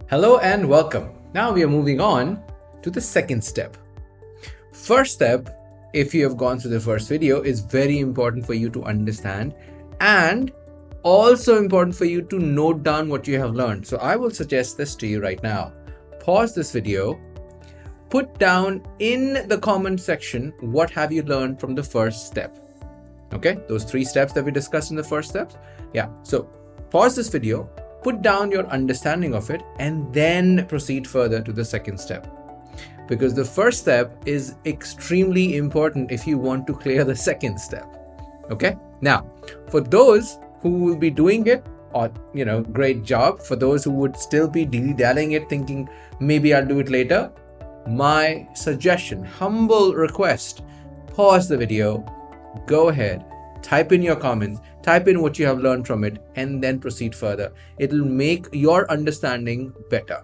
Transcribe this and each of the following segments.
Hello and welcome. Now we are moving on to the second step. First step, if you have gone through the first video, is very important for you to understand and also important for you to note down what you have learned. So I will suggest this to you right now. Pause this video, put down in the comment section what have you learned from the first step. Okay, those 3 steps that we discussed in the first steps. Yeah, so pause this video, put down your understanding of it, and then proceed further to the second step. Because the first step is extremely important if you want to clear the second step. Okay, now for those who will be doing it, or great job. For those who would still be dilly-dallying it, thinking maybe I'll do it later, my suggestion, humble request, pause the video, go ahead, type in your comments, type in what you have learned from it, and then proceed further. It'll make your understanding better.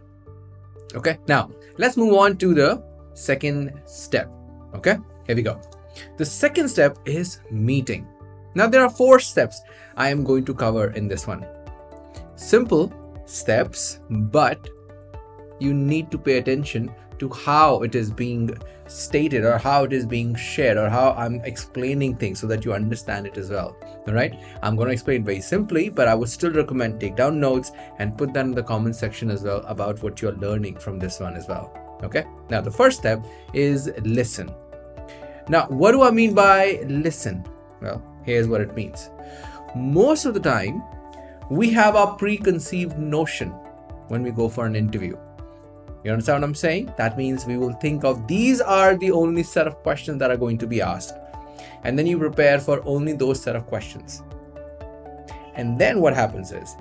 Okay, now let's move on to the second step. Okay, here we go. The second step is meeting. Now there are 4 steps I am going to cover in this one. Simple steps, but you need to pay attention to how it is being stated or how it is being shared or how I'm explaining things so that you understand it as well. All right, I'm going to explain very simply, but I would still recommend take down notes and put that in the comment section as well about what you're learning from this one as well. Okay, now the first step is listen. Now, what do I mean by listen? Well, here's what it means. Most of the time, we have a preconceived notion when we go for an interview. You understand what I'm saying? That means we will think of these are the only set of questions that are going to be asked. And then you prepare for only those set of questions. And then what happens is,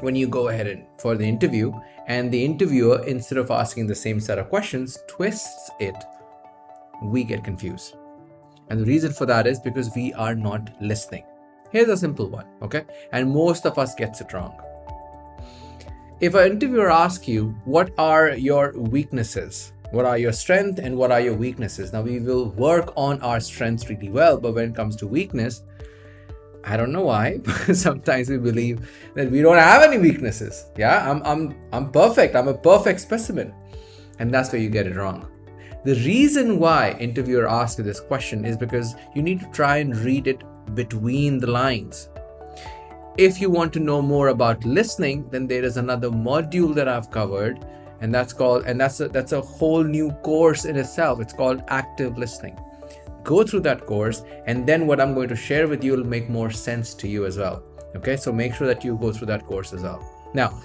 when you go ahead and for the interview, and the interviewer, instead of asking the same set of questions, twists it, we get confused. And the reason for that is because we are not listening. Here's a simple one, okay? And most of us gets it wrong. If an interviewer asks you, what are your weaknesses? What are your strengths and what are your weaknesses? Now we will work on our strengths really well, but when it comes to weakness, I don't know why, but sometimes we believe that we don't have any weaknesses. Yeah, I'm perfect. I'm a perfect specimen. And that's where you get it wrong. The reason why interviewer asks you this question is because you need to try and read it between the lines. If you want to know more about listening, then there is another module that I've covered, and that's a whole new course in itself. It's called active listening. Go through that course, and then what I'm going to share with you will make more sense to you as well. Okay, so make sure that you go through that course as well. Now,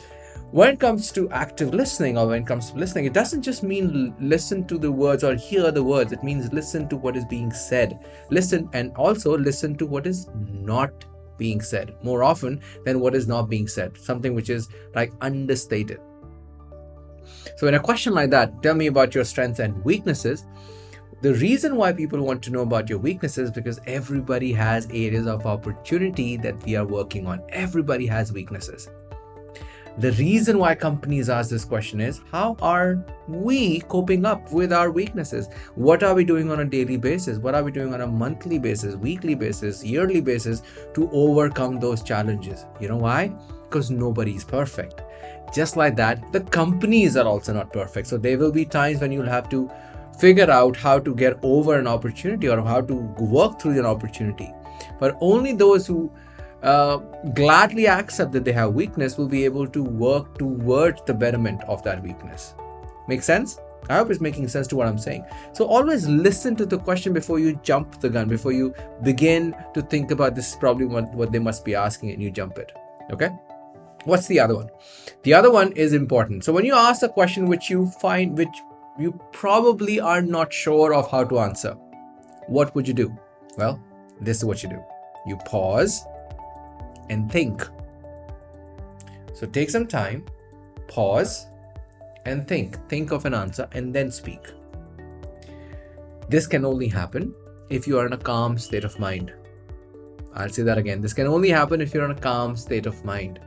when it comes to active listening, or when it comes to listening, it doesn't just mean listen to the words or hear the words. It means listen to what is being said. Listen, and also listen to what is not being said more often than what is not being said, something which is like understated. So in a question like that, tell me about your strengths and weaknesses. The reason why people want to know about your weaknesses is because everybody has areas of opportunity that we are working on. Everybody has weaknesses. The reason why companies ask this question is, how are we coping up with our weaknesses? What are we doing on a daily basis? What are we doing on a monthly basis, weekly basis, yearly basis to overcome those challenges? You know why? Because nobody is perfect. Just like that, the companies are also not perfect. So there will be times when you'll have to figure out how to get over an opportunity or how to work through an opportunity. But only those who gladly accept that they have weakness will be able to work towards the betterment of that weakness. Make sense? I hope it's making sense to what I'm saying. So always listen to the question before you jump the gun, before you begin to think about this is probably what they must be asking and you jump it. Okay? What's the other one? The other one is important. So when you ask a question which you probably are not sure of how to answer, what would you do? Well, this is what you do. You pause and think. So take some time, pause and think of an answer and then speak. This can only happen if you are in a calm state of mind. I'll say that again. This can only happen if you're in a calm state of mind.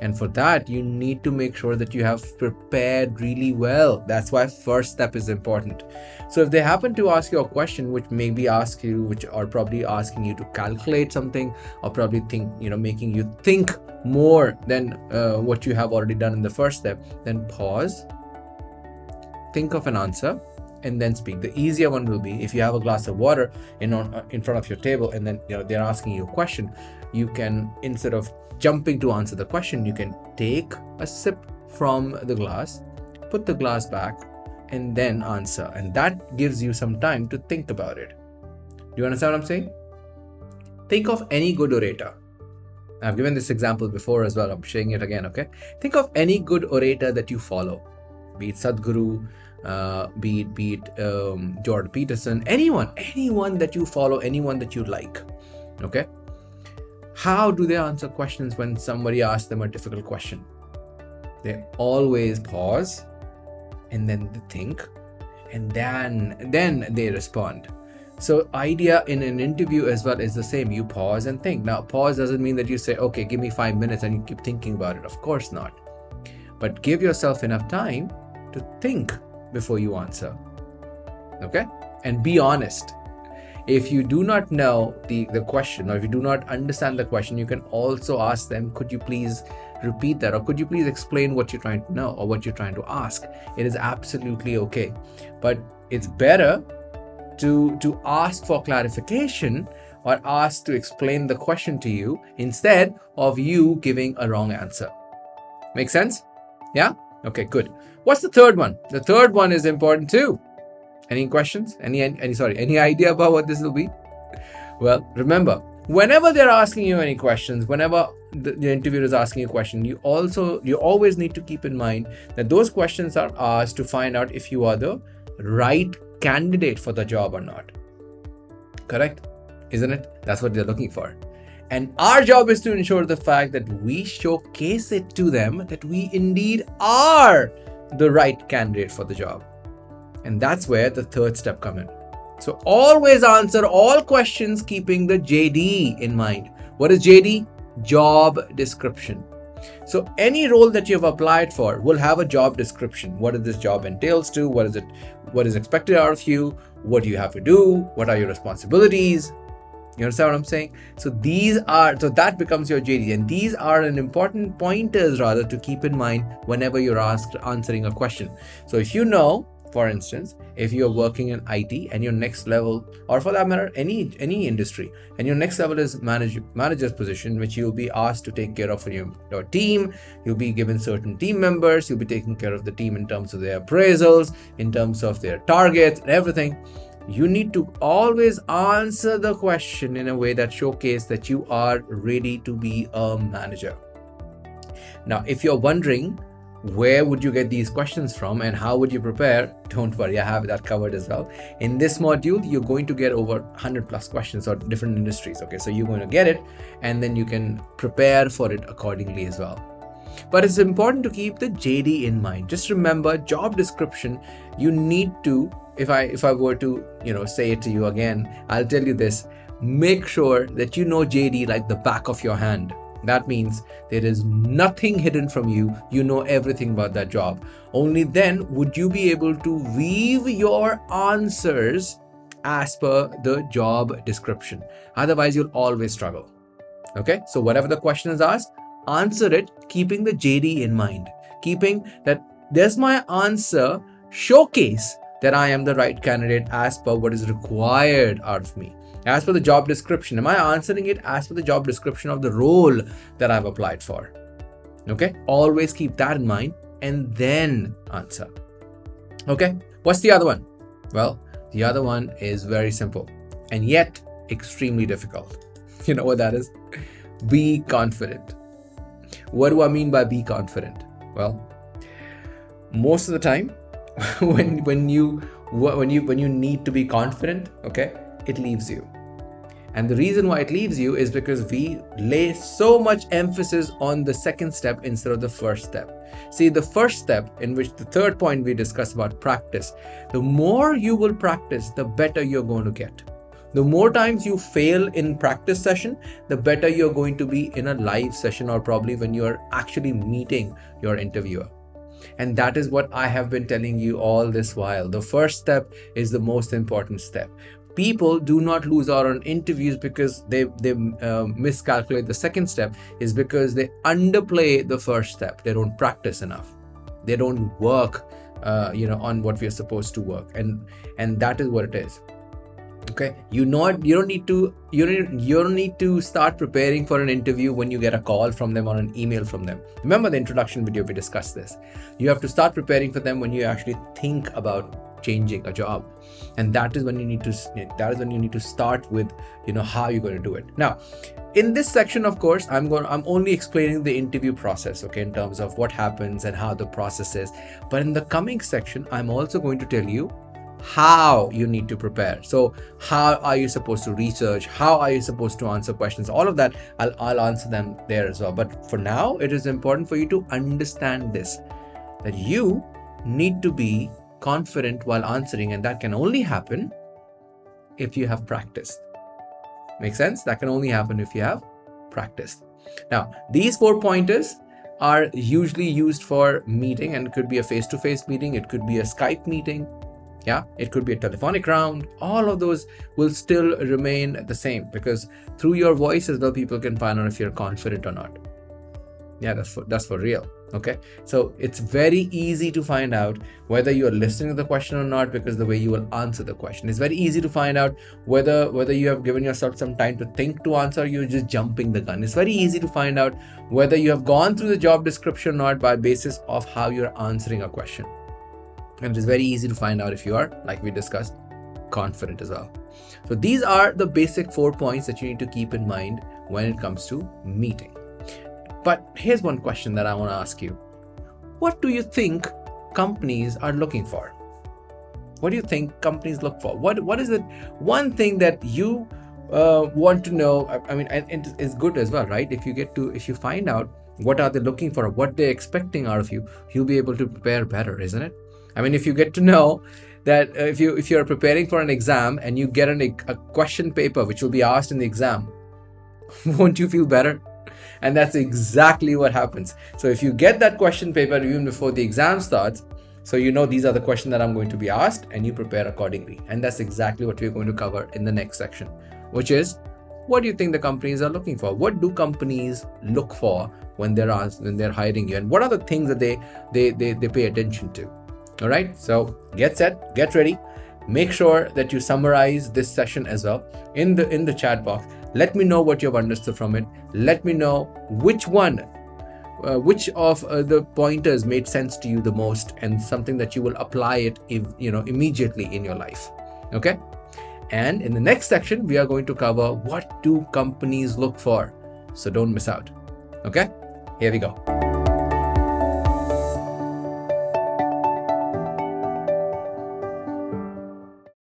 And for that, you need to make sure that you have prepared really well. That's why first step is important. So if they happen to ask you a question which are probably asking you to calculate something, or probably making you think more than what you have already done in the first step, then pause, think of an answer, and then speak. The easier one will be if you have a glass of water in front of your table, and then they're asking you a question. You can, instead of jumping to answer the question, you can take a sip from the glass, put the glass back, and then answer. And that gives you some time to think about it. Do you understand what I'm saying? Think of any good orator. I've given this example before as well. I'm sharing it again, okay? Think of any good orator that you follow, be it Sadhguru, be it Jordan Peterson, anyone that you follow, anyone that you like, okay? How do they answer questions when somebody asks them a difficult question? They always pause, and then they think, and then they respond. So idea in an interview as well is the same. You pause and think. Now, pause doesn't mean that you say, okay, give me 5 minutes and you keep thinking about it. Of course not. But give yourself enough time to think before you answer. Okay? And be honest. If you do not know the question, or if you do not understand the question, you can also ask them, could you please repeat that? Or could you please explain what you're trying to know or what you're trying to ask? It is absolutely okay. But it's better to ask for clarification or ask to explain the question to you instead of you giving a wrong answer. Make sense? Yeah? Okay, good. What's the third one? The third one is important too. Any questions? Any idea about what this will be? Well, remember, whenever they're asking you any questions, whenever the interviewer is asking you a question, you always need to keep in mind that those questions are asked to find out if you are the right candidate for the job or not. Correct? Isn't it? That's what they're looking for. And our job is to ensure the fact that we showcase it to them that we indeed are the right candidate for the job. And that's where the third step comes in. So always answer all questions keeping the JD in mind. What is JD? Job description. So any role that you have applied for will have a job description. What does this job entails to? What is expected out of you? What do you have to do? What are your responsibilities? You understand what I'm saying? So that becomes your JD, and these are an important pointers rather to keep in mind whenever you're answering a question. So if you know, for instance, if you're working in IT and your next level, or for that matter, any industry, and your next level is manager's position, which you'll be asked to take care of your team, you'll be given certain team members, you'll be taking care of the team in terms of their appraisals, in terms of their targets and everything. You need to always answer the question in a way that showcases that you are ready to be a manager. Now, if you're wondering, where would you get these questions from and how would you prepare? Don't worry, I have that covered as well. In this module, you're going to get over 100 plus questions on different industries. Okay, so you're going to get it and then you can prepare for it accordingly as well. But it's important to keep the JD in mind. Just remember, job description, you need to, if I were to, say it to you again, I'll tell you this, make sure that you know JD like the back of your hand. That means there is nothing hidden from you. You know everything about that job. Only then would you be able to weave your answers as per the job description. Otherwise, you'll always struggle. Okay, so whatever the question is asked, answer it keeping the JD in mind. Keeping that does my answer showcase that I am the right candidate as per what is required out of me. As per the job description, am I answering it as per the job description of the role that I've applied for? Okay, always keep that in mind and then answer. Okay, what's the other one? Well, the other one is very simple and yet extremely difficult. You know what that is? Be confident. What do I mean by be confident? Well, most of the time, when you need to be confident, okay, it leaves you. And the reason why it leaves you is because we lay so much emphasis on the second step instead of the first step. See, the first step, in which the third point we discussed about practice, the more you will practice, the better you're going to get. The more times you fail in practice session, the better you're going to be in a live session, or probably when you're actually meeting your interviewer. And that is what I have been telling you all this while. The first step is the most important step. People do not lose out on interviews because they miscalculate the second step, is because they underplay the first step. They don't practice enough. They don't work on what we are supposed to work, and that is what it is. Okay, you don't need to start preparing for an interview when you get a call from them or an email from them. Remember the introduction video, we discussed this. You have to start preparing for them when you actually think about changing a job, and that is when you need to start with how you're going to do it. Now, in this section, of course, I'm only explaining the interview process, okay, in terms of what happens and how the process is. But in the coming section, I'm also going to tell you how you need to prepare. So how are you supposed to research? How are you supposed to answer questions? All of that, I'll answer them there as well. But for now, it is important for you to understand this, that you need to be confident while answering, and that can only happen if you have practiced. Make sense? That can only happen if you have practiced. Now, these 4 pointers are usually used for meeting, and it could be a face-to-face meeting, it could be a Skype meeting, it could be a telephonic round. All of those will still remain the same, because through your voice as well, people can find out if you're confident or not. That's for real. Okay, so it's very easy to find out whether you're listening to the question or not, because the way you will answer the question. It's very easy to find out whether you have given yourself some time to think to answer, or you're just jumping the gun. It's very easy to find out whether you have gone through the job description or not by basis of how you're answering a question. And it is very easy to find out if you are, like we discussed, confident as well. So these are the basic 4 points that you need to keep in mind when it comes to meeting. But here's one question that I want to ask you. What do you think companies are looking for? What do you think companies look for? What is it one thing that you want to know? I mean, and it's good as well, right? If you find out what are they looking for, what they're expecting out of you, you'll be able to prepare better, isn't it? I mean, if you get to know that if you're preparing for an exam and you get a question paper which will be asked in the exam, won't you feel better? And that's exactly what happens. So if you get that question paper even before the exam starts, so these are the questions that I'm going to be asked, and you prepare accordingly. And that's exactly what we're going to cover in the next section, which is, what do you think the companies are looking for? What do companies look for when they're hiring you? And what are the things that they pay attention to? All right, so get set, get ready. Make sure that you summarize this session as well in the chat box. Let me know what you've understood from it. Let me know which of the pointers made sense to you the most, and something that you will apply it immediately in your life. Okay, and in the next section we are going to cover what do companies look for. So don't miss out. Okay, here we go.